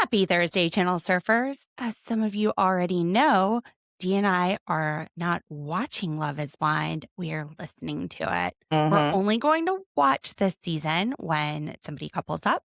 Happy Thursday, Channel Surfers. As some of you already know, Dee and I are not watching Love is Blind. We are listening to it. We're only going to watch this season when somebody couples up,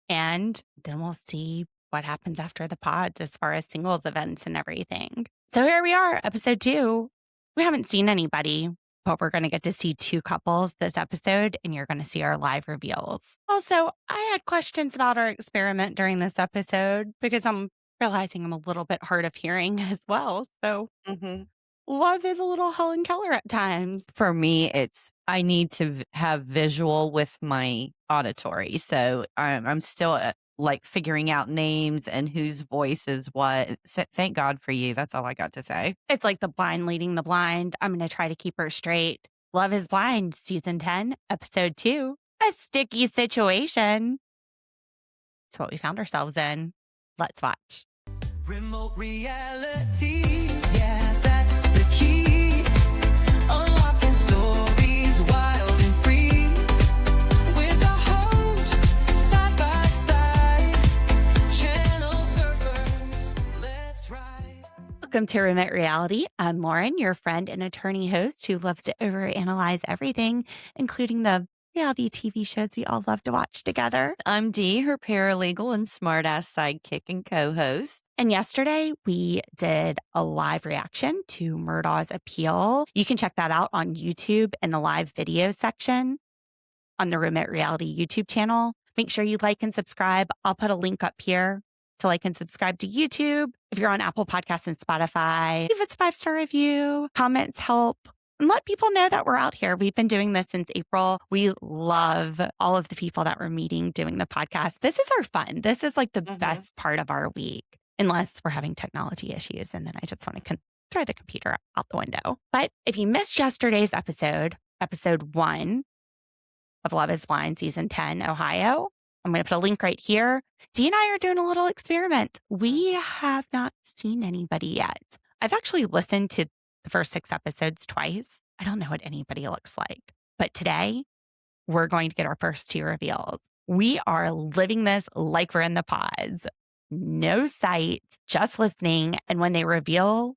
and then we'll see what happens after the pods as far as singles events and everything. So here we are, episode 2. We haven't seen anybody, but we're going to get to see 2 couples this episode, and you're going to see our live reveals. Also, I had questions about our experiment during this episode because I'm realizing I'm a little bit hard of hearing as well. So love is a little Helen Keller at times. For me, I need to have visual with my auditory. So I'm still like figuring out names and whose voice is what. So, thank God for you. That's all I got to say. It's like the blind leading the blind. I'm going to try to keep her straight. Love is Blind, season 10, episode 2, a sticky situation. It's what we found ourselves in. Let's watch. Remote reality, yeah, that's the key. Unlocking stories wild and free. With the host, side by side. Channel surfers, let's ride. Welcome to Remote Reality. I'm Lauren, your friend and attorney host who loves to overanalyze everything, including the reality TV shows we all love to watch together. I'm Dee, her paralegal and smartass sidekick and co-host. And yesterday we did a live reaction to Murdaugh's appeal. You can check that out on YouTube in the live video section on the Remote Reality YouTube channel. Make sure you like and subscribe. I'll put a link up here to like and subscribe to YouTube. If you're on Apple Podcasts and Spotify, leave us a 5-star review. Comments help. And let people know that we're out here. We've been doing this since April. We love all of the people that we're meeting doing the podcast. This is our fun. This is like the best part of our week, unless we're having technology issues. And then I just want to throw the computer out the window. But if you missed yesterday's episode 1 of Love is Blind, season 10, Ohio, I'm going to put a link right here. Dee and I are doing a little experiment. We have not seen anybody yet. I've actually listened to the first 6 episodes twice. I don't know what anybody looks like. But today, we're going to get our first 2 reveals. We are living this like we're in the pods. No sight, just listening. And when they reveal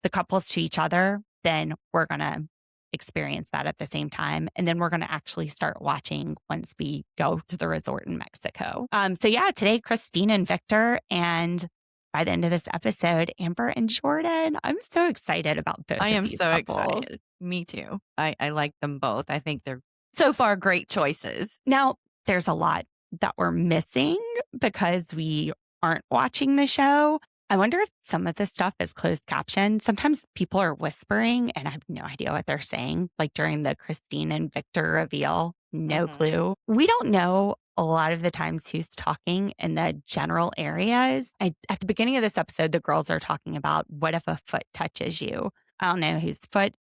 the couples to each other, then we're going to experience that at the same time. And then we're going to actually start watching once we go to the resort in Mexico. So yeah, today, Christine and Victor, and by the end of this episode, Amber and Jordan. I'm so excited about both. I am these so couples. excited. Me too. I like them both. I think they're so far great choices. Now, there's a lot that we're missing because we aren't watching the show. I wonder if some of this stuff is closed captioned. Sometimes people are whispering and I have no idea what they're saying, like during the Christine and Victor reveal. No clue. We don't know a lot of the times who's talking in the general areas. At the beginning of this episode, the girls are talking about what if a foot touches you. I don't know whose foot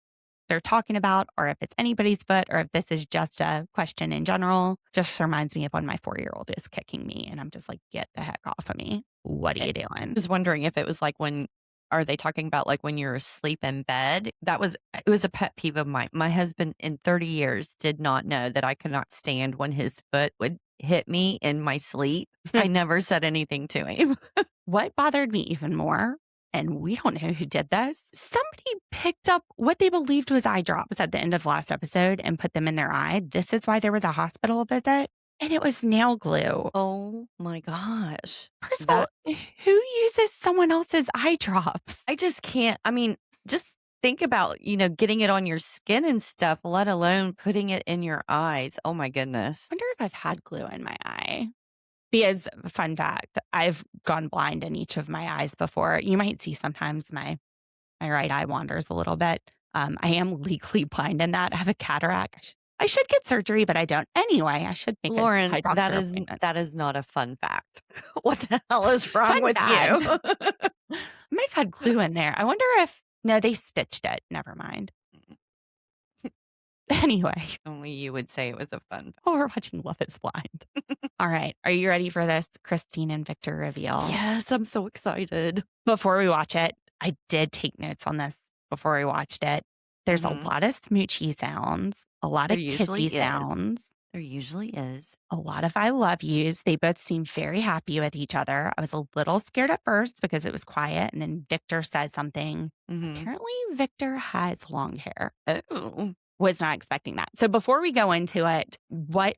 they're talking about, or if it's anybody's foot, or if this is just a question in general. Just reminds me of when my 4-year-old is kicking me and I'm just like, get the heck off of me. What are you doing? I was wondering if it was like are they talking about like when you're asleep in bed? It was a pet peeve of mine. My husband in 30 years did not know that I could not stand when his foot would hit me in my sleep. I never said anything to him. What bothered me even more, and we don't know who did this, somebody picked up what they believed was eye drops at the end of last episode and put them in their eye. This is why there was a hospital visit. And it was nail glue. Oh my gosh. First of all, who uses someone else's eye drops? I just can't. I mean, just think about, getting it on your skin and stuff, let alone putting it in your eyes. Oh my goodness. I wonder if I've had glue in my eye. Because, fun fact, I've gone blind in each of my eyes before. You might see sometimes my right eye wanders a little bit. I am legally blind in that. I have a cataract. I should get surgery, but I don't. Anyway, I should make Lauren, a that is not a fun fact. What the hell is wrong Fun with fact. you? I might have had glue in there. I wonder if, no, they stitched it. Never mind. Anyway. Only you would say it was a fun fact. Oh, we're watching Love is Blind. All right. Are you ready for this Christine and Victor reveal? Yes, I'm so excited. Before we watch it, I did take notes on this before we watched it. There's a lot of smoochy sounds, a lot of kissy sounds. There usually is. A lot of I love yous. They both seem very happy with each other. I was a little scared at first because it was quiet. And then Victor says something. Mhm. Apparently, Victor has long hair. Oh. Was not expecting that. So before we go into it, what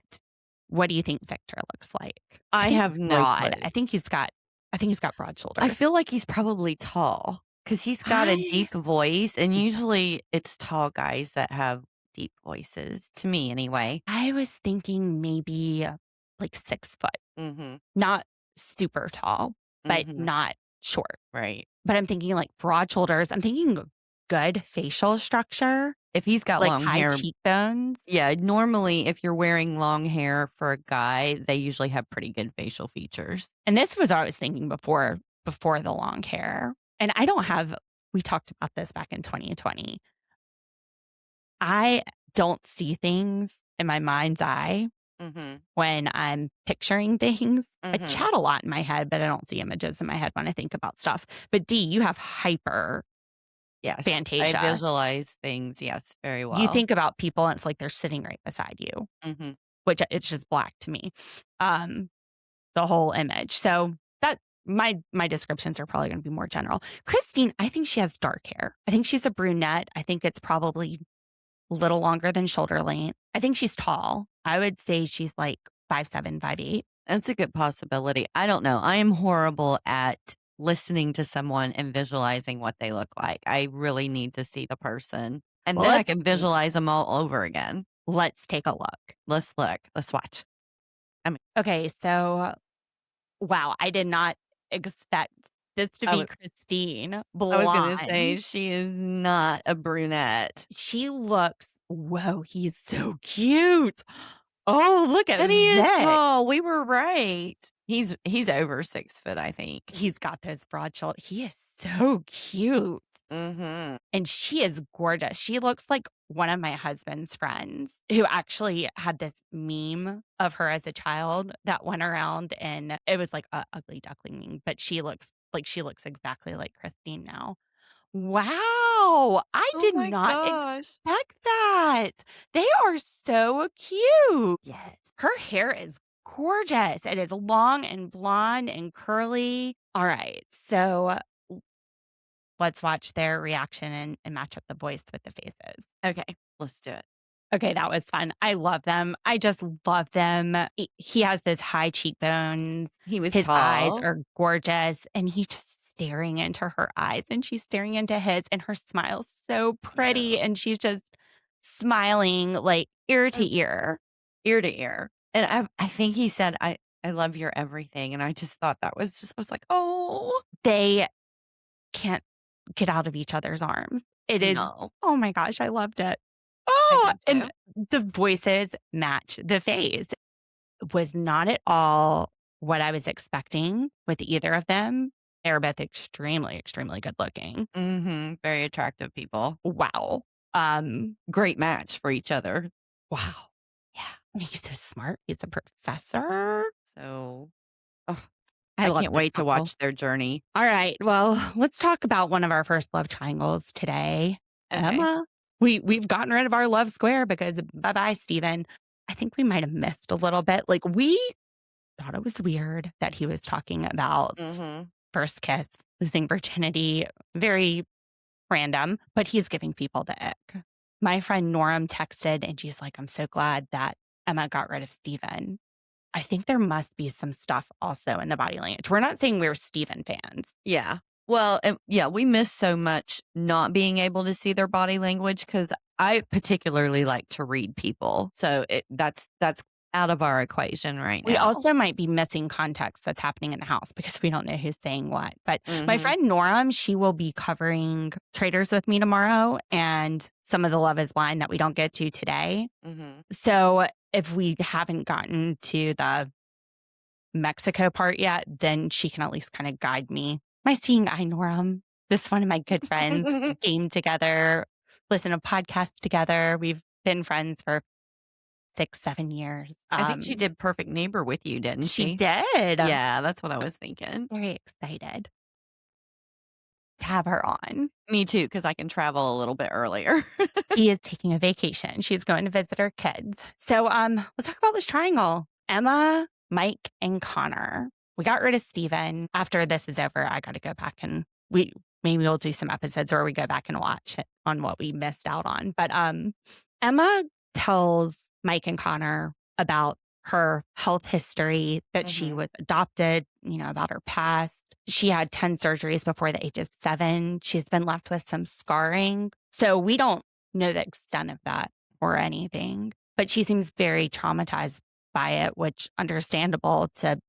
do you think Victor looks like? I think have he's no broad. clue. I think he's got broad shoulders. I feel like he's probably tall because he's got a deep voice, and usually it's tall guys that have deep voices, to me anyway. I was thinking maybe like 6 foot. Mhm. Not super tall, but Mhm. not short. Right. But I'm thinking like broad shoulders. I'm thinking good facial structure, If he's got like long high hair, cheekbones. yeah, normally if you're wearing long hair for a guy, they usually have pretty good facial features. And this was what I was thinking before the long hair. And I don't have we talked about this back in 2020. I don't see things in my mind's eye Mhm. when I'm picturing things. I Mhm. chat a lot in my head, but I don't see images in my head when I think about stuff. But D, you have hyper Yes. I Fantasia. visualize things, yes, very well. You think about people and it's like they're sitting right beside you, Mhm. which it's just black to me. The whole image. So that my descriptions are probably going to be more general. Christine, I think she has dark hair. I think she's a brunette. I think it's probably a little longer than shoulder length. I think she's tall. I would say she's like 5'7", 5'8". That's a good possibility. I don't know. I am horrible at listening to someone and visualizing what they look like. I really need to see the person, and Well, then I can visualize them all over again. let's take a look. Let's look. Let's watch. Okay, so wow, I did not expect this to I be was Christine I was gonna say blonde. she is not a brunette. She looks, whoa, he's so cute. Oh, look at And he is that. tall. We were right. He's over 6 foot, I think. He's got those broad shoulders. He is so cute. Mhm. And she is gorgeous. She looks like one of my husband's friends who actually had this meme of her as a child that went around, and it was like a ugly duckling meme, but she looks exactly like Christine now. Wow. I Oh did my not gosh. expect that. They are so cute. Yes. Her hair is gorgeous. It is long and blonde and curly. All right. So let's watch their reaction and match up the voice with the faces. Okay, let's do it. Okay, that was fun. I love them. I just love them. He has those high cheekbones. He was His eyes tall. are gorgeous, and he's just staring into her eyes, and she's staring into his, and her smile's so pretty, Yeah. and she's just smiling like ear to ear. Ear to ear. And I think he said, I love your everything. And I just thought that was just, I was like, oh, They can't get out of each other's arms. It is, no. oh my gosh, I loved it. I Oh, did too. and the voices match the face. Was not at all what I was expecting with either of them. They're both extremely, extremely good looking. Mhm. Very attractive people. Wow. Great match for each other. Wow. Yeah. And he's so smart. He's a professor. So, ugh, I I love can't this wait to couple. watch their journey. All right. Well, let's talk about one of our first love triangles today. Okay. Emma. We've gotten rid of our love square because bye-bye, Steven. I think we might have missed a little bit. Like, we thought it was weird that he was talking about Mhm. first kiss, losing virginity, very random, but he's giving people the ick. My friend Norm texted and she's like, I'm so glad that Emma got rid of Steven. I think there must be some stuff also in the body language. We're not saying we're Steven fans. Yeah. Well, yeah, we miss so much not being able to see their body language because I particularly like to read people. So that's out of our equation right now. We also might be missing context that's happening in the house because we don't know who's saying what. But my Mhm. friend Norm, she will be covering Traders with me tomorrow and some of the Love is Blind that we don't get to today. Mhm. So if we haven't gotten to the Mexico part yet, then she can at least kind of guide me. My seeing eye, Norm. This is one of my good friends. We game together, listen to podcasts together. We've been friends for 6, 7 years. I think she did Perfect Neighbor with you, didn't she? She did. Yeah, that's what I was thinking. Very excited. to have her on. Me too, because I can travel a little bit earlier. She is taking a vacation. She's going to visit her kids. So let's talk about this triangle. Emma, Mike, and Connor. We got rid of Steven. After this is over, I got to go back and maybe we'll do some episodes where we go back and watch it on what we missed out on. But Emma tells Mike and Connor about her health history, that she was adopted, about her past. She had 10 surgeries before the age of 7. She's been left with some scarring. So we don't know the extent of that or anything, but she seems very traumatized by it, which understandable. To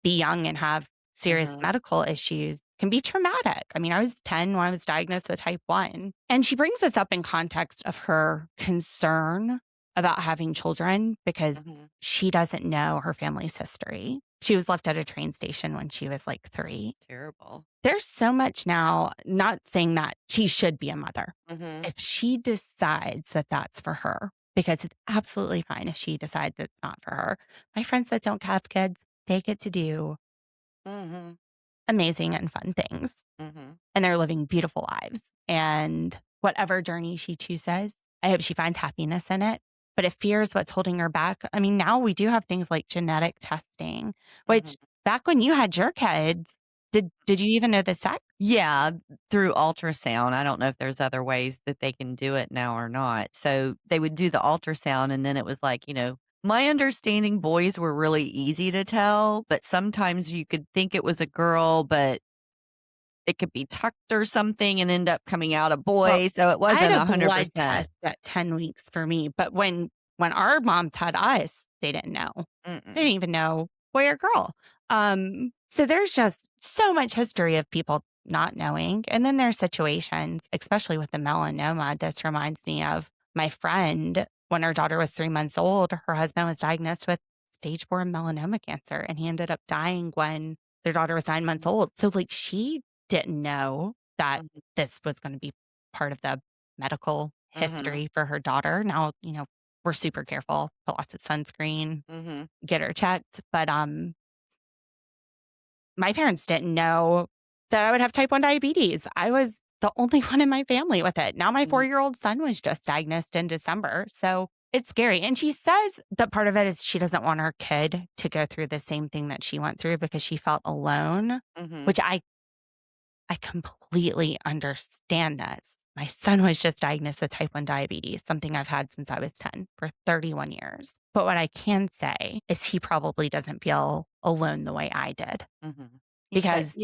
be young and have serious medical issues can be traumatic. I mean, I was 10 when I was diagnosed with type 1. And she brings this up in context of her concern about having children because she doesn't know her family's history. She was left at a train station when she was like 3. Terrible. There's so much now, not saying that she should be a mother. If she decides that that's for her, because it's absolutely fine if she decides it's not for her. My friends that don't have kids, they get to do amazing and fun things. And they're living beautiful lives. And whatever journey she chooses, I hope she finds happiness in it. But if fear is what's holding her back, I mean, now we do have things like genetic testing, which back when you had your kids, did you even know the sex? Yeah, through ultrasound. I don't know if there's other ways that they can do it now or not. So they would do the ultrasound, and then it was like, my understanding, boys were really easy to tell, but sometimes you could think it was a girl, but it could be tucked or something and end up coming out a boy. Well, So it I wasn't had a blood 100%. test at 10 weeks for me, but when our moms had us, they didn't know. They didn't even know boy or girl. So there's just so much history of people not knowing. And then there's situations, especially with the melanoma. This reminds me of my friend when her daughter was 3 months old. Her husband was diagnosed with stage 4 melanoma cancer, and he ended up dying when their daughter was 9 months old. So like she didn't know that this was going to be part of the medical history for her daughter. Now, we're super careful, put lots of sunscreen, get her checked. But my parents didn't know that I would have type 1 diabetes. I was the only one in my family with it. Now my 4-year-old son was just diagnosed in December. So it's scary. And she says that part of it is she doesn't want her kid to go through the same thing that she went through because she felt alone, which I completely understand this. My son was just diagnosed with type 1 diabetes, something I've had since I was 10 for 31 years. But what I can say is he probably doesn't feel alone the way I did because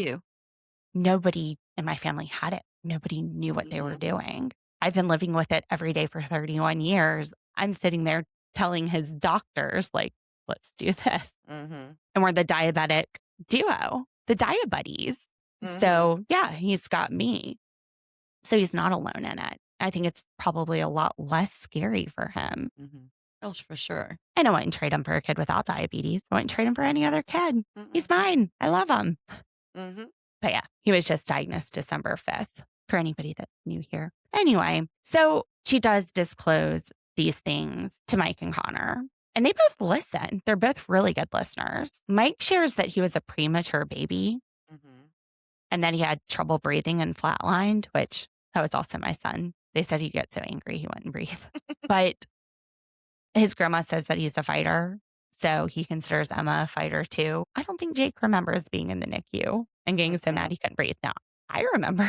nobody in my family had it. Nobody knew what they were doing. I've been living with it every day for 31 years. I'm sitting there telling his doctors, like, let's do this. And we're the diabetic duo, the diabuddies. So yeah, he's got me. So he's not alone in it. I think it's probably a lot less scary for him. Oh, for sure. And I wouldn't trade him for a kid without diabetes. I wouldn't trade him for any other kid. He's mine. I love him. But yeah, he was just diagnosed December 5th for anybody that's new here. Anyway, so she does disclose these things to Mike and Connor. And they both listen. They're both really good listeners. Mike shares that he was a premature baby and that he had trouble breathing and flatlined, which that was also my son. They said he'd get so angry he wouldn't breathe. But his grandma says that he's a fighter. So he considers Emma a fighter too. I don't think Jake remembers being in the NICU and getting so mad he couldn't breathe. Now, I remember.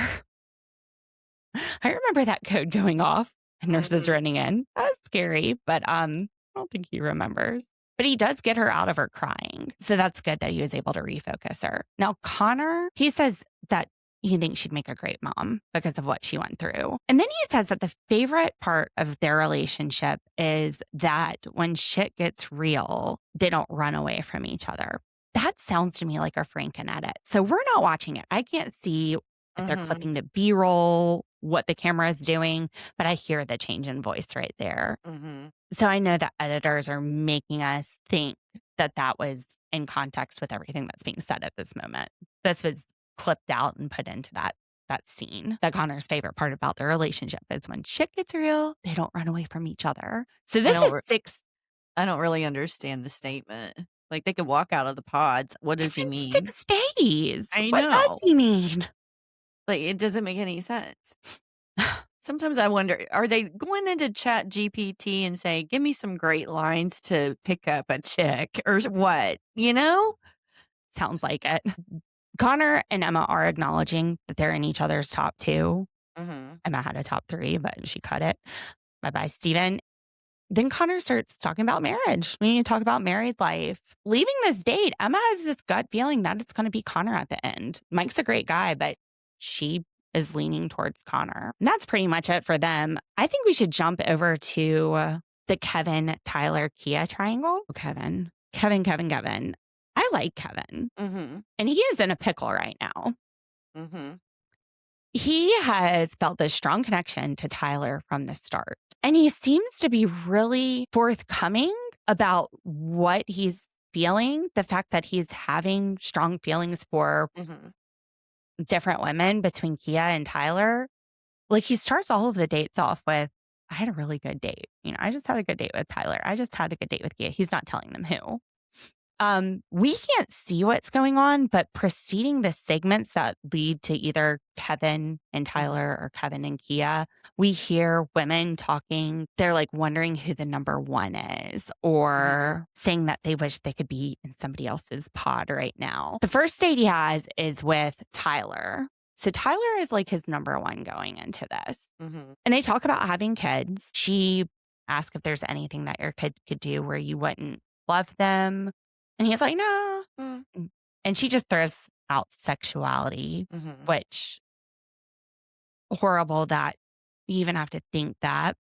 I remember that code going off and nurses running in. That was scary, but I don't think he remembers. But he does get her out of her crying. So that's good that he was able to refocus her. Now, Connor, he says that he thinks she'd make a great mom because of what she went through. And then he says that the favorite part of their relationship is that when shit gets real, they don't run away from each other. That sounds to me like a Franken-edit. So we're not watching it. I can't see if they're clipping to B-roll, what the camera is doing, but I hear the change in voice right there. So I know that editors are making us think that that was in context with everything that's being said at this moment. This was clipped out and put into that scene. That Connor's favorite part about their relationship is when shit gets real, they don't run away from each other. So this is 6. I don't really understand the statement. Like they could walk out of the pods. What does he mean? 6 days. I What does know. he mean? Like, it doesn't make any sense. Sometimes I wonder, are they going into Chat GPT and say, "Give me some great lines to pick up a chick," or what? You know? Sounds like it. Connor and Emma are acknowledging that they're in each other's top 2. Mhm. Emma had a top 3, but she cut it. Bye-bye, Steven. Then Connor starts talking about marriage. We need to talk about married life. Leaving this date, Emma has this gut feeling that it's going to be Connor at the end. Mike's a great guy, but she is leaning towards Connor. And that's pretty much it for them. I think we should jump over to the Kevin, Tyler, Kia triangle. Kevin. I like Kevin. Mhm. And he is in a pickle right now. Mhm. He has felt this strong connection to Tyler from the start. And he seems to be really forthcoming about what he's feeling, the fact that he's having strong feelings for Mhm. different women between Kia and Tyler. Like, he starts all of the dates off with, I had a really good date. I just had a good date with Tyler. I just had a good date with Kia. He's not telling them who. We can't see what's going on, but preceding the segments that lead to either Kevin and Tyler or Kevin and Kia, we hear women talking. They're like wondering who the number 1 is, or saying that they wish they could be in somebody else's pod right now. The first date he has is with Tyler. So Tyler is like his number 1 going into this. Mhm. And they talk about having kids. She asks if there's anything that your kid could do where you wouldn't love them. And he's like, no. Mm. And she just throws out sexuality, Mhm. which horrible that you even have to think that.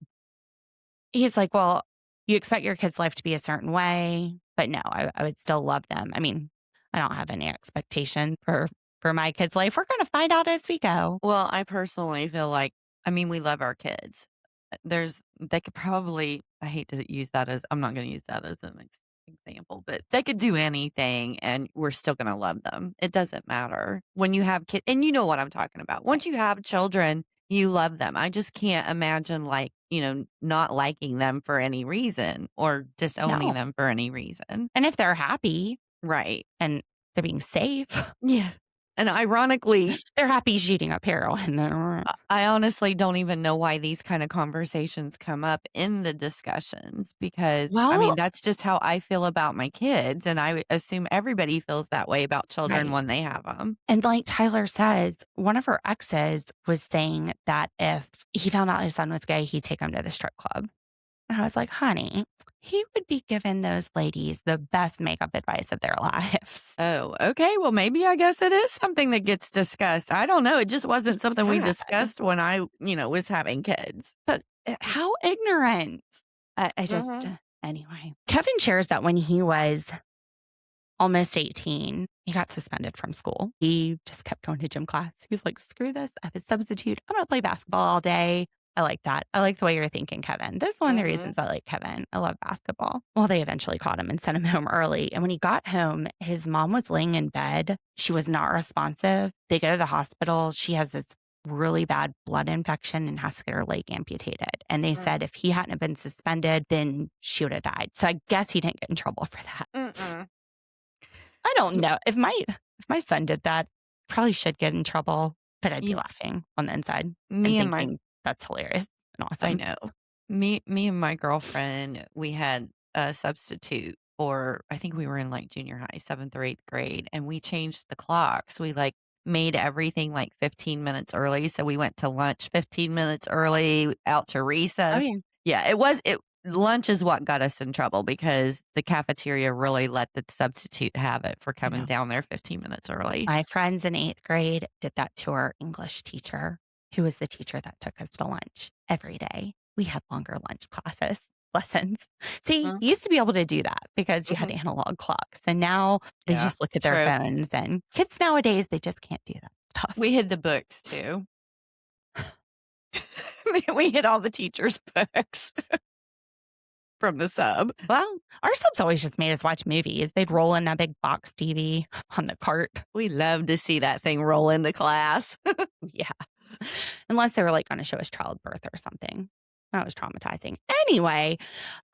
He's like, well, you expect your kid's life to be a certain way, but no, I would still love them. I mean, I don't have any expectation for my kid's life. We're going to find out as we go. Well, I personally feel like, I mean, we love our kids. They could probably, I hate to use that as, I'm not going to use that as an example, but they could do anything and we're still going to love them. It doesn't matter when you have kids, and you know what I'm talking about. Once you have children, you love them. I just can't imagine, like, not liking them for any reason or disowning No. them for any reason. And if they're happy Right. and they're being safe, Yeah. And ironically, they're happy shooting up heroin. I honestly don't even know why these kind of conversations come up in the discussions because, I mean, Well, that's just how I feel about my kids, and I assume everybody feels that way about children right. when they have them. And like Tyler says, one of her exes was saying that if he found out his son was gay, he'd take him to the strip club. And I was like, honey, he would be giving those ladies the best makeup advice of their lives. Oh, okay. Well, maybe I guess it is something that gets discussed. I don't know. It just wasn't something we discussed when I, was having kids. But how ignorant. I just, Mhm. anyway. Kevin shares that when he was almost 18, he got suspended from school. He just kept going to gym class. He was like, screw this. I have a substitute. I'm going to play basketball all day. I like that. I like the way you're thinking, Kevin. This is one of the reasons I like Kevin. I love basketball. Well, they eventually caught him and sent him home early. And when he got home, his mom was laying in bed. She was not responsive. They go to the hospital. She has this really bad blood infection and has to get her leg amputated. And they said if he hadn't been suspended, then she would have died. So I guess he didn't get in trouble for that. I don't know. If my son did that, probably should get in trouble, but I'd be You- laughing on the inside Me and and my thinking that's hilarious and awesome. I know. Me and my girlfriend, we had a substitute for, I think we were in like junior high, 7th or 8th grade, and we changed the clocks. We like made everything like 15 minutes early. So we went to lunch 15 minutes early, out to recess. yeah. Yeah, lunch is what got us in trouble because the cafeteria really let the substitute have it for coming know. down there 15 minutes early. My friends in 8th grade did that to our English teacher, who was the teacher that took us to lunch every day. We had longer lunch lessons. See, you used to be able to do that because you had analog clocks. And now they Yeah, just look at their phones, and kids nowadays, they just can't do that stuff. We hid the books too. We hid all the teachers' books from the sub. Well, our subs always just made us watch movies. They'd roll in that big box TV on the cart. We love to see that thing roll into class. Yeah. Unless they were like going to show us childbirth or something. That was traumatizing. Anyway,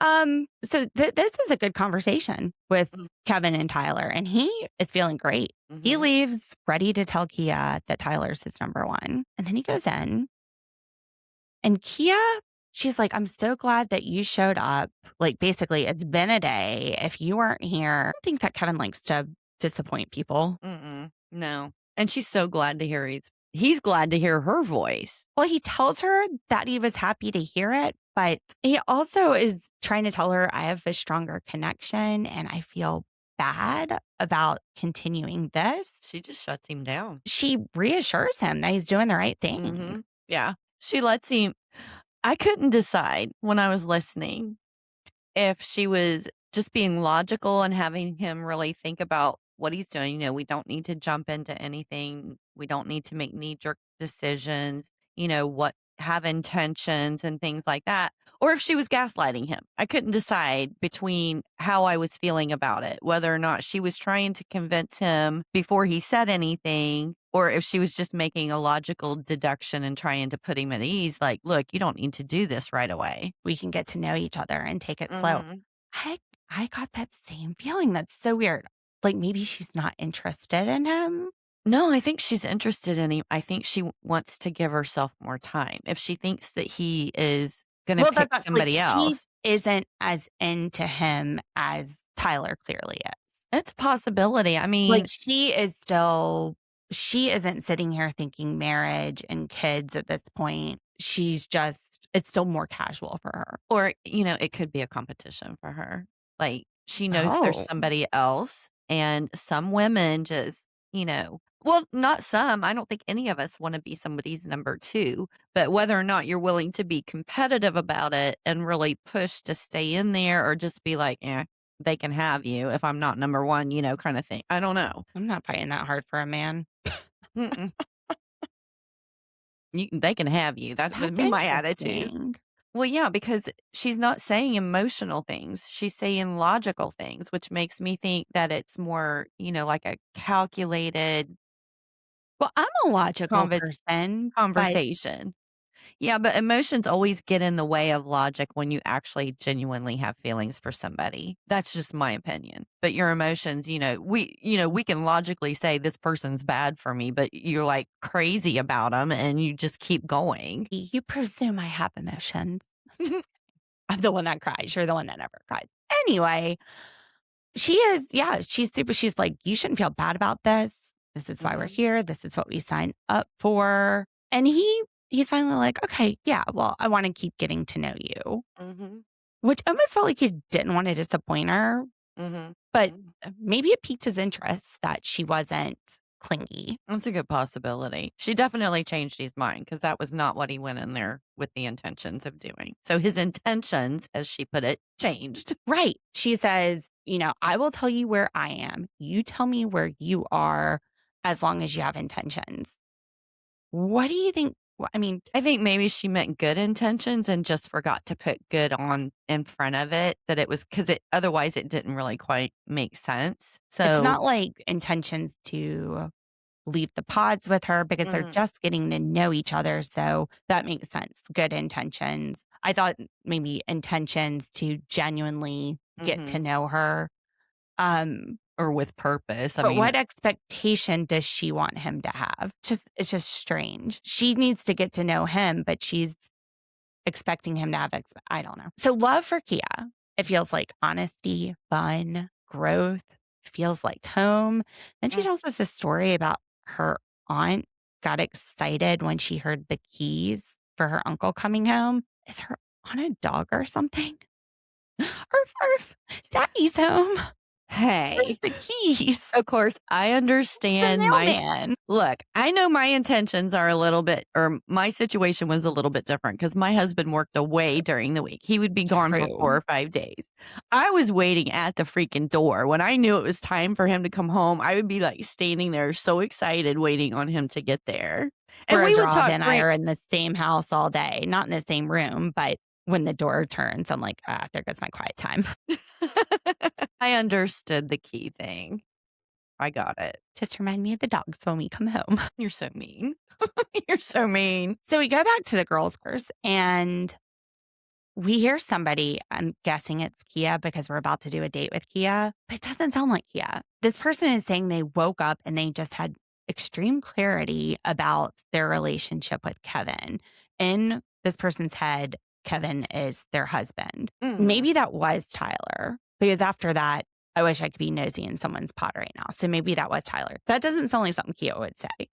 so this is a good conversation with Mm. Kevin and Tyler, and he is feeling great. He Mhm. leaves ready to tell Kia that Tyler's his number one. And then he goes in, and Kia, she's like, I'm so glad that you showed up. Like, basically, it's been a day. If you weren't here, I don't think that Kevin likes to disappoint people. Mm-mm. No. And she's so glad to hear he's glad to hear her voice. Well, he tells her that he was happy to hear it, but he also is trying to tell her, I have a stronger connection and I feel bad about continuing this. She just shuts him down. She reassures him that he's doing the right thing. Mhm. Yeah. She lets him I couldn't decide when I was listening if she was just being logical and having him really think about what he's doing. We don't need to jump into anything. We don't need to make knee jerk decisions, what have intentions and things like that. Or if she was gaslighting him. I couldn't decide between how I was feeling about it, whether or not she was trying to convince him before he said anything, or if she was just making a logical deduction and trying to put him at ease. Like, look, you don't need to do this right away. We can get to know each other and take it slow. Mhm. I I got that same feeling. That's so weird. Like maybe she's not interested in him. No, I think she's interested in him. I think she wants to give herself more time. If she thinks that he is gonna Well, pick that's not like somebody she else, isn't as into him as Tyler clearly is. it's a possibility. I Like, mean, she isn't sitting here thinking marriage and kids at this point. It's still more casual for her. or, it could be a competition for her. Like, she knows there's Oh. somebody else, and some women just, well, not some. I don't think any of us wanna be somebody's number 2, but whether or not you're willing to be competitive about it and really push to stay in there or just be like, "Eh, they can have you if I'm not number 1," kinda thing. I don't know. I'm not fighting that hard for a man. Mm-mm. They can have you. That would That's be my attitude. interesting. Well, yeah, because she's not saying emotional things. She's saying logical things, which makes me think that it's more, like a calculated Well, I'm a logical convers person, but conversation. Yeah, but emotions always get in the way of logic when you actually genuinely have feelings for somebody. That's just my opinion. But your emotions, we can logically say this person's bad for me, but you're like crazy about them and you just keep going. you presume I have emotions. I'm the one that cries. You're the one that never cries. Anyway, she's like, you shouldn't feel bad about this. This is why we're Mhm. here. This is what we signed up for. And he's finally like, okay, yeah, well, I want to keep getting to know you, Mhm. which almost felt like he didn't want to disappoint her, Mhm. but maybe it piqued his interest that she wasn't clingy. That's a good possibility. She definitely changed his mind because that was not what he went in there with the intentions of doing. So his intentions, as she put it, changed. Right. She says, I will tell you where I am. You tell me where you are as long as you have intentions. What do you think? I mean, I think maybe she meant good intentions and just forgot to put good on in front of it, that it was because otherwise it didn't really quite make sense. it's So, not like intentions to leave the pods with her because they're mhm, just getting to know each other. So that makes sense. Good intentions. I thought maybe intentions to genuinely get to mhm, know her. Um, or with purpose. I but mean, what expectation does she want him to have? It's just strange. She needs to get to know him, but she's expecting him to have I don't know. So love for Kia. It feels like honesty, fun, growth, feels like home. Then she mm, tells us a story about her aunt got excited when she heard the keys for her uncle coming home. Is her on a dog or something? Arf, arf, daddy's home. Where's hey. the keys? Of course, I The understand mailman. look, I know my intentions are a little bit or my situation was a little bit different because my husband worked away during the week. He would be gone for 4 True. or 5 days. I was waiting at the freaking door. When I knew it was time for him to come home, I would be, like, standing there so excited waiting on him to get there. And we Whereas would Rob talk and I are in the same house all day, not in the same room, but when the door turns, I'm like, there goes my quiet time. I understood the key thing. I got it. Just remind me of the dogs when we come home. You're so mean. You're so mean. So we go back to the girls' course, and we hear somebody, I'm guessing it's Kia because we're about to do a date with Kia, but it doesn't sound like Kia. This person is saying they woke up and they just had extreme clarity about their relationship with Kevin. In this person's head, Kevin is their husband. Maybe that was Tyler, because after that, I wish I could be nosy in someone's pod right now. So maybe that was Tyler. That doesn't sound like something Kia would say.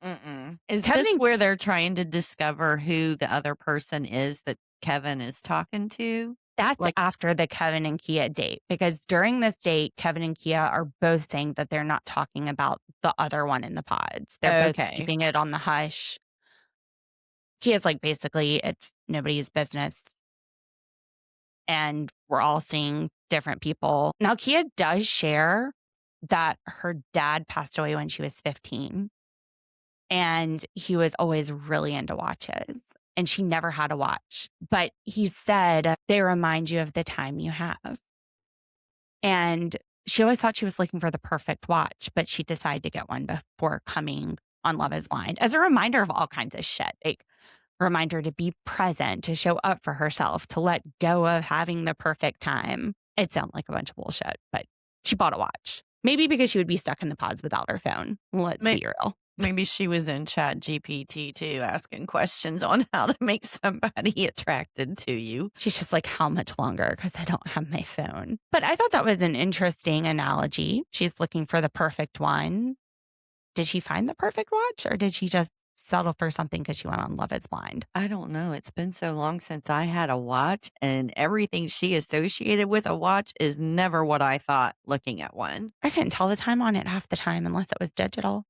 Is Kevin this and- where they're trying to discover who the other person is that Kevin is talking to? That's Like- after the Kevin and Kia date, because during this date, Kevin and Kia are both saying that they're not talking about the other one in the pods. They're both Okay. keeping it on the hush. Kia's like, basically, it's nobody's business. And we're all seeing different people. Now, Kia does share that her dad passed away when she was 15. And he was always really into watches. And she never had a watch. But he said they remind you of the time you have. And she always thought she was looking for the perfect watch, but she decided to get one before coming on Love Is Blind as a reminder of all kinds of shit. Like, remind her to be present, to show up for herself, to let go of having the perfect time. It sounds like a bunch of bullshit, but she bought a watch. Maybe because she would be stuck in the pods without her phone. Let's be real. Maybe she was in Chat GPT too, asking questions on how to make somebody attracted to you. She's just like, how much longer? Because I don't have my phone. But I thought that was an interesting analogy. She's looking for the perfect one. Did she find the perfect watch, or did she just settle for something because she went on Love Is Blind? I don't know. It's been so long since I had a watch, and everything she associated with a watch is never what I thought looking at one. I couldn't tell the time on it half the time unless it was digital.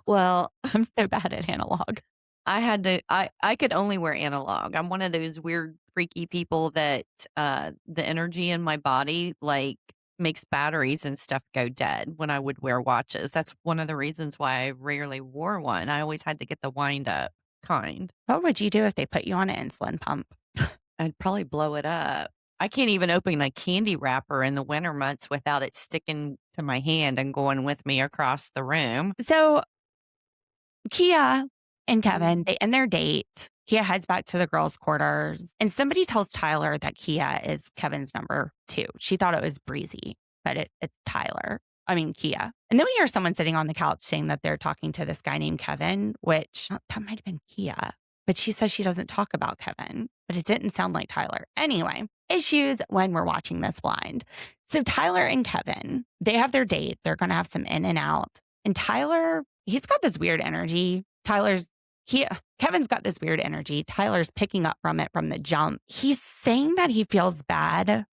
Well, I'm so bad at analog. I could only wear analog. I'm one of those weird, freaky people that the energy in my body like makes batteries and stuff go dead when I would wear watches. That's one of the reasons why I rarely wore one. I always had to get the wind up kind. What would you do if they put you on an insulin pump? I'd probably blow it up. I can't even open a candy wrapper in the winter months without it sticking to my hand and going with me across the room. So Kia and Kevin, they end their date. Kia heads back to the girls' quarters, and somebody tells Tyler that Kia is Kevin's number 2. She thought it was Breezy, but it's Kia. And then we hear someone sitting on the couch saying that they're talking to this guy named Kevin, which that might have been Kia. But she says she doesn't talk about Kevin, but it didn't sound like Tyler. Anyway, issues when we're watching this blind. So Tyler and Kevin, they have their date. They're going to have some in and out. And Tyler, he's got this weird energy. Kevin's got this weird energy. Tyler's picking up from it from the jump. He's saying that he feels bad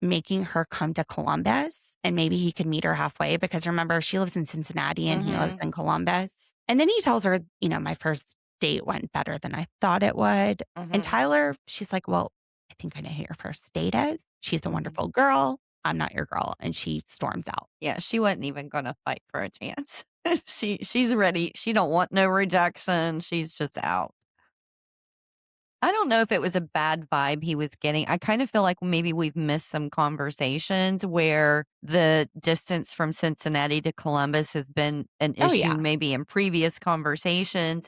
making her come to Columbus, and maybe he could meet her halfway, because remember, she lives in Cincinnati and he lives in Columbus. And then he tells her, my first date went better than I thought it would. And Tyler, she's like, well, I think I know who your first date is. She's a wonderful girl. I'm not your girl. And she storms out. Yeah, she wasn't even going to fight for a chance. She's ready. She don't want no rejection. She's just out. I don't know if it was a bad vibe he was getting. I kind of feel like maybe we've missed some conversations where the distance from Cincinnati to Columbus has been an issue maybe in previous conversations.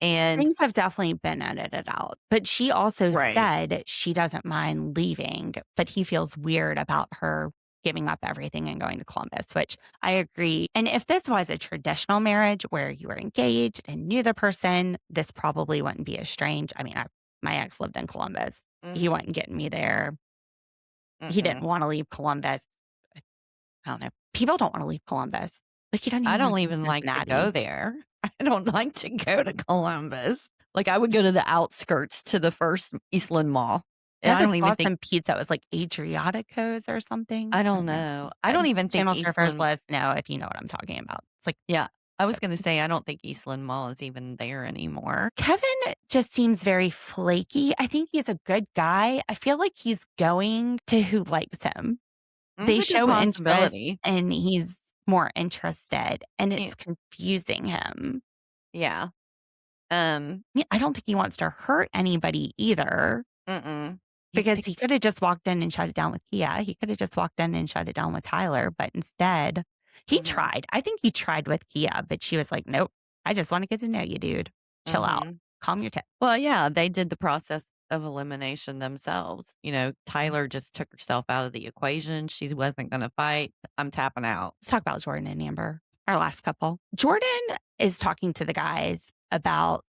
And things have definitely been edited out. But she also said she doesn't mind leaving, but he feels weird about her giving up everything and going to Columbus, which I agree. And if this was a traditional marriage where you were engaged and knew the person, this probably wouldn't be as strange. I mean, my ex lived in Columbus. He wasn't getting me there. He didn't want to leave Columbus. I don't know. People don't want to leave Columbus. Like, he doesn't. I don't even like to go there. I don't like to go to Columbus. Like, I would go to the outskirts to the first Eastland Mall. And I don't even think pizza. It was like Adriatico's or something. I don't know. I don't even think Channel surfers Eastland. let us know if you know what I'm talking about. It's like, Yeah, I was going to say I don't think Eastland Mall is even there anymore. Kevin just seems very flaky. I think he's a good guy. I feel like he's going to who likes him. They show interest and he's more interested, and it's confusing him. Yeah. I don't think he wants to hurt anybody either. Because he could have just walked in and shut it down with Kia. He could have just walked in and shut it down with Tyler. But instead, he tried. I think he tried with Kia, but she was like, nope, I just want to get to know you, dude. Chill out. Calm your tits. Well, yeah, they did the process of elimination themselves. You know, Tyler just took herself out of the equation. She wasn't going to fight. I'm tapping out. Let's talk about Jordan and Amber, our last couple. Jordan is talking to the guys about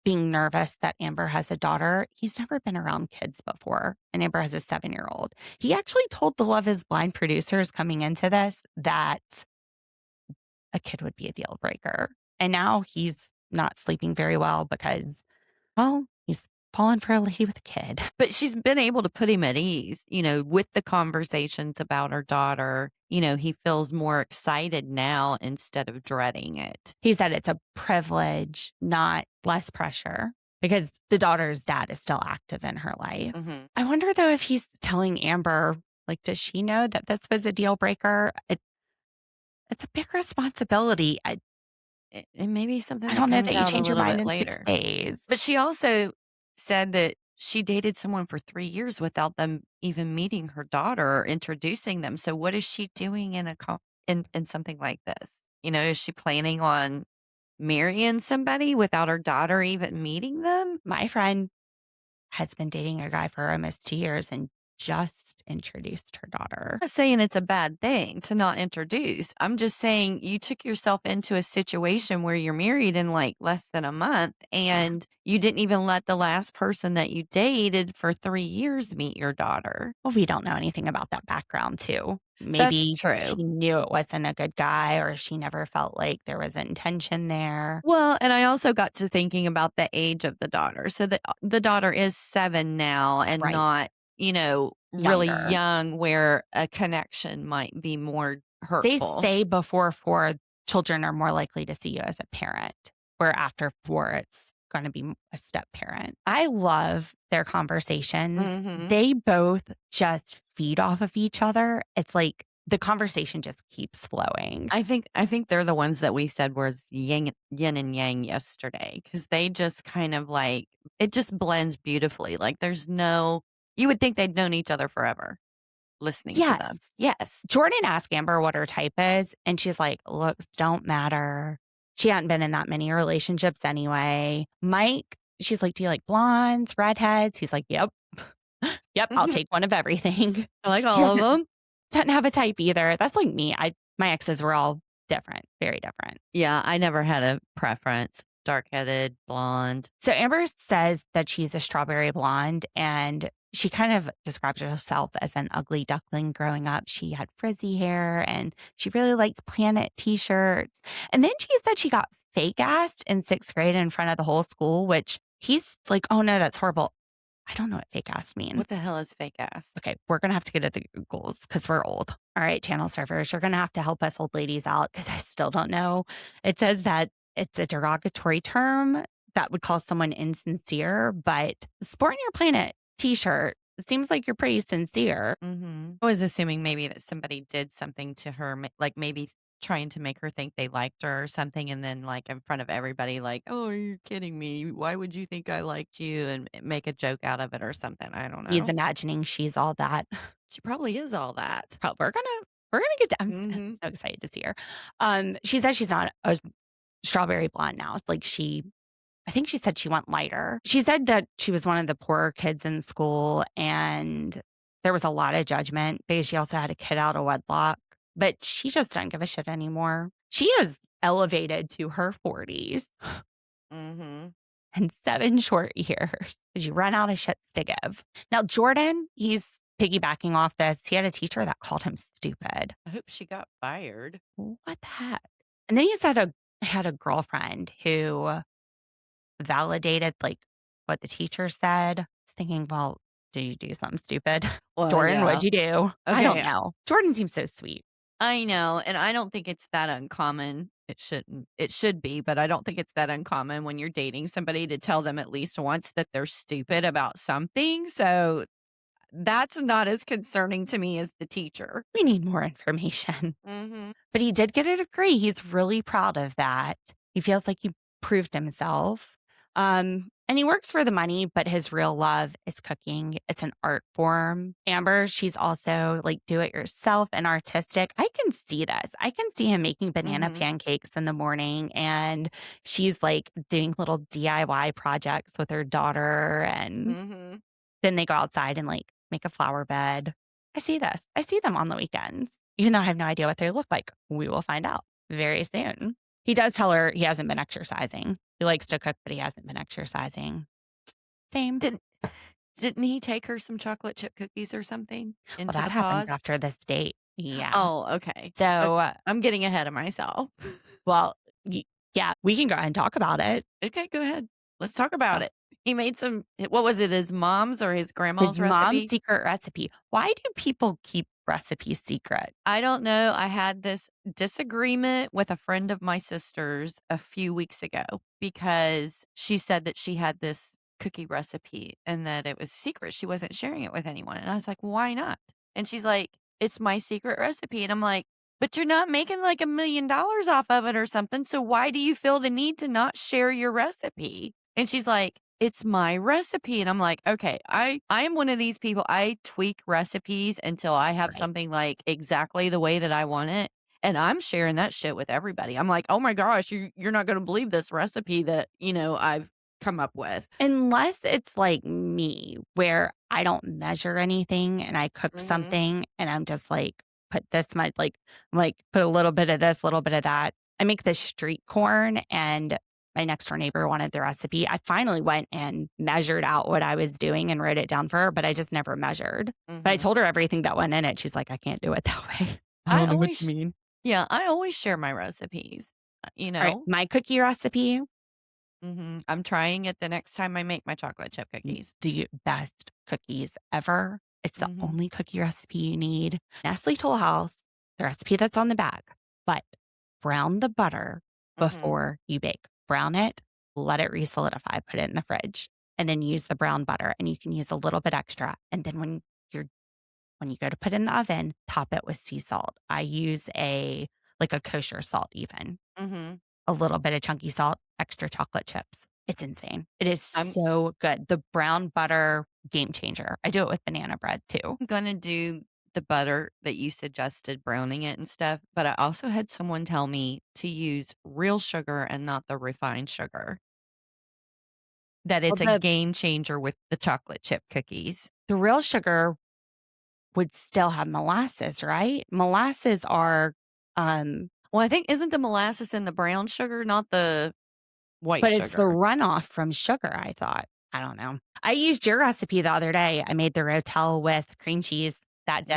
being nervous that Amber has a daughter. He's never been around kids before, and Amber has a 7-year-old. He actually told the Love is Blind producers coming into this that a kid would be a deal breaker. And now he's not sleeping very well because, well, he's fallen for a lady with a kid. But she's been able to put him at ease, you know, with the conversations about her daughter. You know, he feels more excited now instead of dreading it. He said it's a privilege, not less pressure, because the daughter's dad is still active in her life. Mhm. I wonder, though, if he's telling Amber, like, does she know that this was a deal breaker? It's a big responsibility. It may be something I that don't know comes that you out a change your little mind bit in later. 6 days. But she also said that she dated someone for 3 years without them even meeting her daughter or introducing them. So what is she doing in in something like this? You know, is she planning on marrying somebody without her daughter even meeting them? My friend has been dating a guy for almost 2 years and just introduced her daughter. I'm not saying it's a bad thing to not introduce. I'm just saying you took yourself into a situation where you're married in like less than a month and you didn't even let the last person that you dated for 3 years meet your daughter. Well, we don't know anything about that background, too. That's Maybe true. she knew it wasn't a good guy, or she never felt like there was intention there. Well, and I also got to thinking about the age of the daughter. So the daughter is 7 now and Right. not, you know, really Younger. young where a connection might be more They hurtful. say before 4, children are more likely to see you as a parent, where after 4, it's going to be a step parent. I love their conversations. Mhm. They both just feed off of each other. It's like the conversation just keeps flowing. I think they're the ones that we said was yin and yang yesterday because they just kind of like it just blends beautifully. Like there's no you would think they'd known each other forever listening to them. Yes. Jordan asked Amber what her type is, and she's like, looks don't matter. She hadn't been in that many relationships anyway. Mike, she's like, do you like blondes, redheads? He's like, yep. Yep, I'll take one of everything. I like He all of doesn't them. doesn't have a type either. That's like me. My exes were all different, very different. Yeah, I never had a preference. Dark-headed, blonde. So Amber says that she's a strawberry blonde, and she kind of describes herself as an ugly duckling growing up. She had frizzy hair and she really liked Planet t-shirts. And then she said she got fake assed in 6th grade in front of the whole school, which he's like, oh no, that's horrible. I don't know what fake ass means. What the hell is fake ass? Okay, we're going to have to go to the Googles because we're old. All right, channel servers, you're going to have to help us old ladies out because I still don't know. It says that it's a derogatory term that would call someone insincere, but sporting your Planet t-shirt, it seems like you're pretty sincere. I was assuming maybe that somebody did something to her, like maybe trying to make her think they liked her or something, and then like in front of everybody, like, "Oh, are you kidding me? Why would you think I liked you?" and make a joke out of it or something. I don't know. He's imagining she's all that. She probably is all that. We're gonna get to. I'm so excited to see her. She says she's not a strawberry blonde now. Like I think she said she went lighter. She said that she was one of the poorer kids in school and there was a lot of judgment because she also had a kid out of wedlock, but she just doesn't give a shit anymore. She is elevated to her 40s Mm-hmm. in 7 short years because you run out of shits to give. Now, Jordan, he's piggybacking off this. He had a teacher that called him stupid. I hope she got fired. What the heck? And then he said had a girlfriend who validated like what the teacher said. I was thinking, well, did you do something stupid? Well, Jordan, yeah. what'd you do? I Okay. don't know. Jordan seems so sweet. I know, and I don't think it's that uncommon. It shouldn't. It should be, but I don't think it's that uncommon when you're dating somebody to tell them at least once that they're stupid about something. So that's not as concerning to me as the teacher. We need more information. Mm-hmm. But he did get a degree. He's really proud of that. He feels like he proved himself. And he works for the money, but his real love is cooking. It's an art form. Amber, she's also like do it yourself and artistic. I can see this. I can see him making banana Mhm. pancakes in the morning, and she's like doing little DIY projects with her daughter. And Mhm. then they go outside and like make a flower bed. I see this. I see them on the weekends, even though I have no idea what they look like. We will find out very soon. He does tell her he hasn't been exercising. He likes to cook, but he hasn't been exercising. Same. Didn't didn't he take her some chocolate chip cookies or something Well, into that the happens pod? after this date. Yeah. Oh, okay. So, I'm getting ahead of myself. well, yeah, we can go ahead and talk about it. Okay, go ahead. Let's talk about Uh, it. He made some what was it, his mom's or his His grandma's mom's recipe? secret recipe. Why do people keep recipes secret? I don't know. I had this disagreement with a friend of my sister's a few weeks ago because she said that she had this cookie recipe and that it was secret. She wasn't sharing it with anyone. And I was like, why not? And she's like, it's my secret recipe. And I'm like, but you're not making like $1 million off of it or something. So why do you feel the need to not share your recipe? And she's like, it's my recipe. And I'm like, okay, I am one of these people. I tweak recipes until I have Right. something like exactly the way that I want it. And I'm sharing that shit with everybody. I'm like, oh my gosh, you're not gonna believe this recipe that, I've come up with. Unless it's like me, where I don't measure anything and I cook Mhm. something and I'm just like, put this much, like, I'm like, put a little bit of this, a little bit of that. I make this street corn, and my next door neighbor wanted the recipe. I finally went and measured out what I was doing and wrote it down for her, but I just never measured. But I Mhm. told her everything that went in it. She's like, I can't do it that way. I I don't know what you always mean. Yeah, I always share my recipes. You All right. know? My cookie recipe, I'm trying it the next time I make my chocolate chip cookies. the best cookies ever. It's the Mhm. only cookie recipe you need. Nestle Toll House, the recipe that's on the back, but brown the butter Mhm. before you bake. Brown it, let it re-solidify, put it in the fridge, and then use the brown butter. And you can use a little bit extra. And then you're when you go to put it in the oven, top it with sea salt. I use a kosher salt even. Mhm. A little bit of chunky salt, extra chocolate chips. It's insane. It is I'm so good. The brown butter, game changer. I do it with banana bread too. gonna do the butter that you suggested, browning it and stuff, but I also had someone tell me to use real sugar and not the refined sugar. That Well, it's a the game changer with the chocolate chip cookies. the real sugar would still have molasses, right? Molasses are, um, Well, I think isn't the molasses in the brown sugar, not the white but it's the sugar? runoff from sugar, I thought. I don't know. I used your recipe the other day. I made the rotel with cream cheese, that dip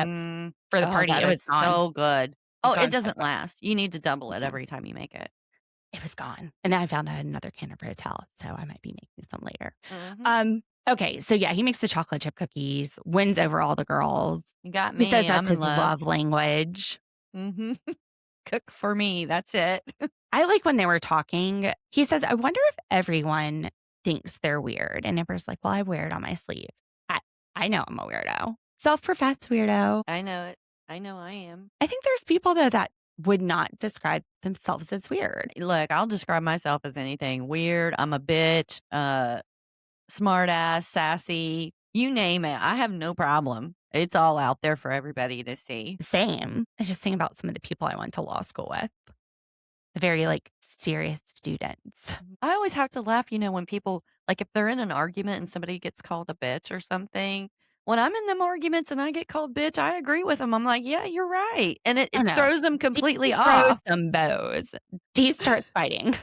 for the Oh, party. that It was is gone. so good. Oh, it Gone so doesn't quick. last. You need to double it Mm-mm. every time you make it. It was gone. And then I found out another can of rotel, so I might be making some later. Mhm. Okay, so yeah, he makes the chocolate chip cookies, wins over all the girls. You got He says me. that's I'm in his love. love language. Mhm. Cook for me. That's it. I like when they were talking, he says, "I wonder if everyone thinks they're weird." And Amber's like, "Well, I wear it on my sleeve." I I know I'm a weirdo. Self-professed weirdo. I know it. I know I am. I think there's people, though, that would not describe themselves as weird. Look, I'll describe myself as anything. Weird. I'm a bitch. Smart ass, sassy. You name it. I have no problem. It's all out there for everybody to see. Same. I just think about some of the people I went to law school with, the very, like, serious students. I always have to laugh, when people like if they're in an argument and somebody gets called a bitch or something. When I'm in them arguments and I get called bitch, I agree with them. I'm like, yeah, you're right. And it, Oh, it no. throws them D completely throws off. some bows. D starts fighting.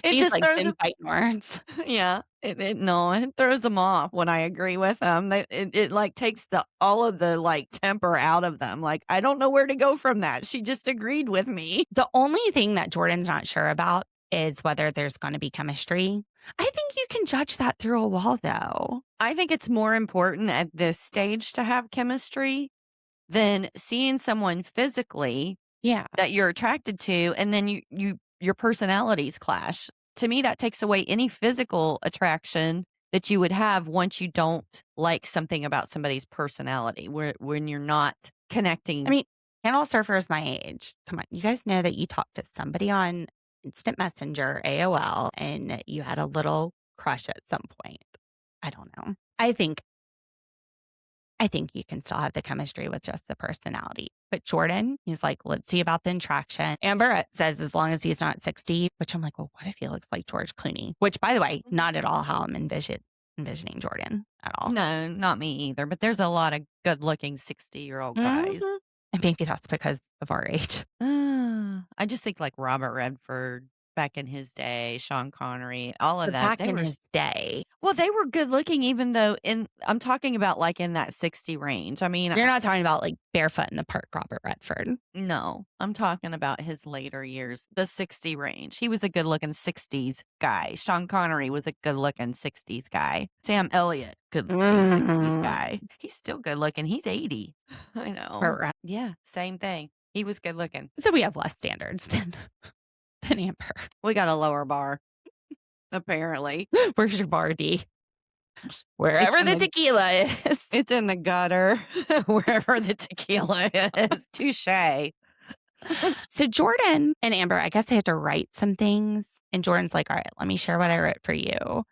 It D's just like, throws "Them them. fighting words." Yeah. No, it throws them off when I agree with them. It like takes all of the like temper out of them. Like, I don't know where to go from that. She just agreed with me. The only thing that Jordan's not sure about is whether there's gonna be chemistry. I think you can judge that through a wall, though. I think it's more important at this stage to have chemistry than seeing someone physically Yeah. that you're attracted to, and then your personalities clash. To me, that takes away any physical attraction that you would have once you don't like something about somebody's personality, where when you're not I connecting. mean, Candle Surfer is my age. Come on, you guys know that you talk to somebody on instant messenger, AOL, and you had a little crush at some point. I don't know. I think you can still have the chemistry with just the personality. But Jordan, he's like, let's see about the attraction. Amber says as long as he's not 60, which I'm like, well, what if he looks like George Clooney? Which, by the way, not at all how I'm envisioning Jordan at all. No, not me either. But there's a lot of good-looking 60-year-old guys. Mhm. And maybe that's because of our age. I just think like Robert Redford back in his day, Sean Connery, all of But that. back They in were his day, well, they were good looking, even though I'm talking about like in that 60 range. I mean, you're not talking about like barefoot in the park, Robert Redford. no, I'm talking about his later years, the 60 range. He was a good looking 60s guy. Sean Connery was a good looking 60s guy. Sam Elliott, good looking 60s guy. He's still good looking. He's 80. I know. Right. Yeah, same thing. He was good looking. So we have less standards than Amber. We got a lower bar, apparently. Where's your bar, D? Wherever the tequila is. It's in the gutter, wherever the tequila is. Touche. So Jordan and Amber, I guess they had to write some things. And Jordan's like, all right, let me share what I wrote for you.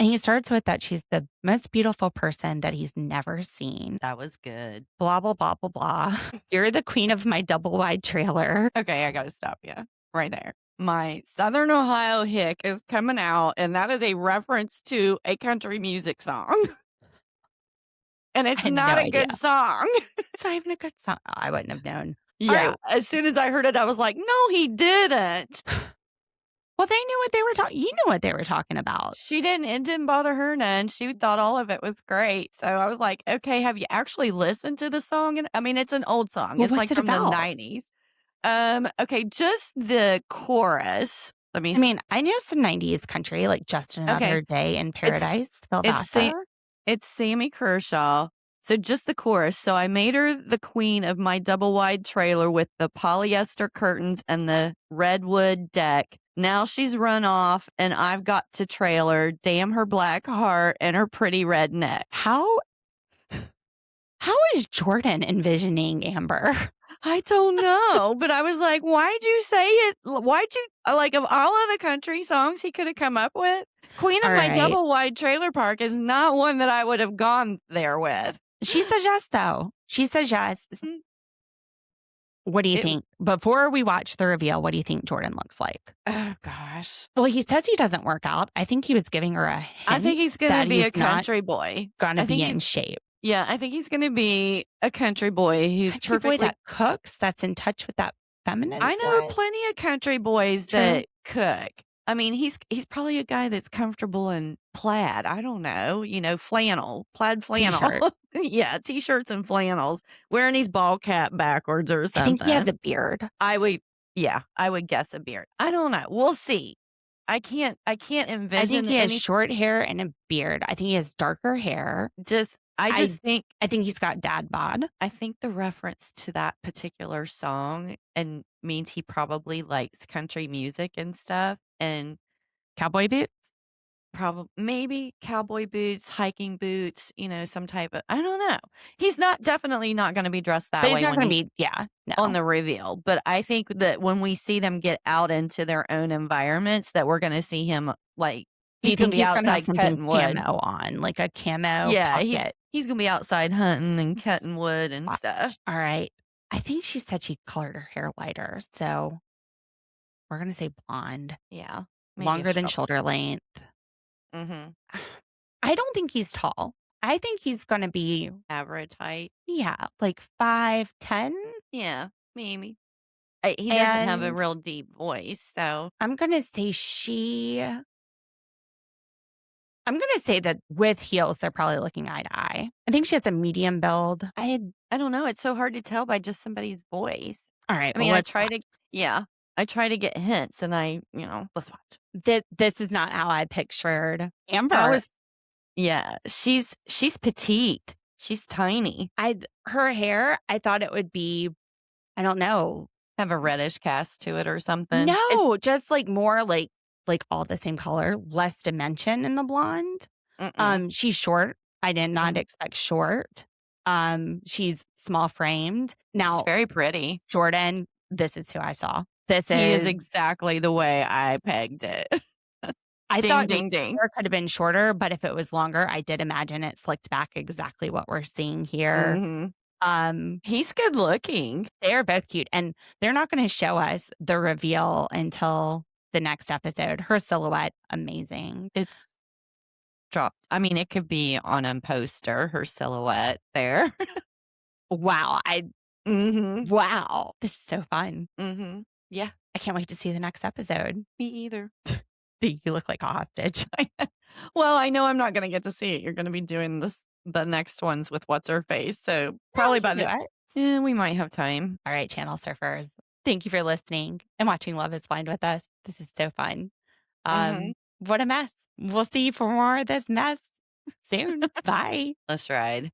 And he starts with that she's the most beautiful person that he's never seen. That was good. Blah, blah, blah, blah, blah. You're the queen of my double wide trailer. Okay, I got to stop you right there. My Southern Ohio hick is coming out, and that is a reference to a country music song. And it's had not no a good idea. song. It's not even a good song. I wouldn't have known. Yeah. As soon as I heard it, I was like, no, he didn't. Well, they knew what they were talking. You knew what they were talking about. She didn't. It didn't bother her none. She thought all of it was great. So I was like, okay, have you actually listened to the song? And I mean, it's an old song. Well, It's like what's it from about? the 90s. Okay, just the chorus. I mean, I know some 90s country, like Just Another Day in Paradise. It's Sammy Kershaw. So just the chorus. So I made her the queen of my double wide trailer with the polyester curtains and the redwood deck. Now she's run off and I've got to trail her. Damn her black heart and her pretty red neck. How is Jordan envisioning Amber? I don't know, but I was like, why'd you say it? Why'd you, like, of all of the country songs he could have come up with, Queen of My Double Wide Trailer Park is not one that I would have gone there with. She says yes, though. She says yes. What do you think? Before we watch the reveal, what do you think Jordan looks like? Oh, gosh. Well, he says he doesn't work out. I think he was giving her a hint. I think he's going to be a country boy. Going to be in shape. Yeah, I think he's going to be a country boy who's perfectly... boy that cooks, that's in touch with that feminine I know side. plenty of country boys that cook. I mean, he's probably a guy that's comfortable in plaid. I don't know, plaid flannel. T-shirt. Yeah, t-shirts and flannels, wearing his ball cap backwards or something. I think he has a beard. I would guess a beard. I don't know. We'll see. I can't envision. I think he has short hair and a beard. I think he has darker hair. I think he's got dad bod. I think the reference to that particular song and means he probably likes country music and stuff and cowboy boots. Maybe cowboy boots, hiking boots, some type of, I don't know. He's definitely not going to be dressed that way. He's not going to be, on the reveal. But I think that when we see them get out into their own environments, that we're going to see him like, do you think he's outside cutting wood? Camo on, like a camo pocket? He's going to be outside hunting and cutting wood and stuff. All right. I think she said she colored her hair lighter. So we're going to say blonde. Yeah. Longer than shoulder length. Mm-hmm. I don't think he's tall. I think he's going to be average height. Yeah. Like 5'10". Yeah, maybe. He doesn't have a real deep voice. So I'm going to say that with heels, they're probably looking eye to eye. I think she has a medium build. I don't know. It's so hard to tell by just somebody's voice. All right. I mean, I try to get hints and let's watch. This is not how I pictured Amber. She's petite. She's tiny. Her hair, I thought it would be, I don't know. Have a reddish cast to it or something. No, just like more like all the same color, less dimension in the blonde. She's short. I did not expect short. She's small framed. Now, she's very pretty. Jordan, this is who I saw. This He is is exactly the way I pegged it. I Ding, thought maybe ding, ding. it could have been shorter, but if it was longer, I did imagine it slicked back exactly what we're seeing here. He's good looking. They're both cute, and they're not gonna show us the reveal until the next episode. Her silhouette, amazing. It's dropped. I mean, it could be on a poster, her silhouette there. Wow, Mhm. wow, this is so fun. Mhm. Yeah, I can't wait to see the next episode. me either. You look like a hostage. Well, I know I'm not gonna get to see it. You're gonna be doing the next ones with what's her face. So probably by the we might have time. All right, channel surfers. Thank you for listening and watching Love Is Blind with us. This is so fun. Mhm. What a mess. We'll see you for more of this mess soon. Bye. Let's ride.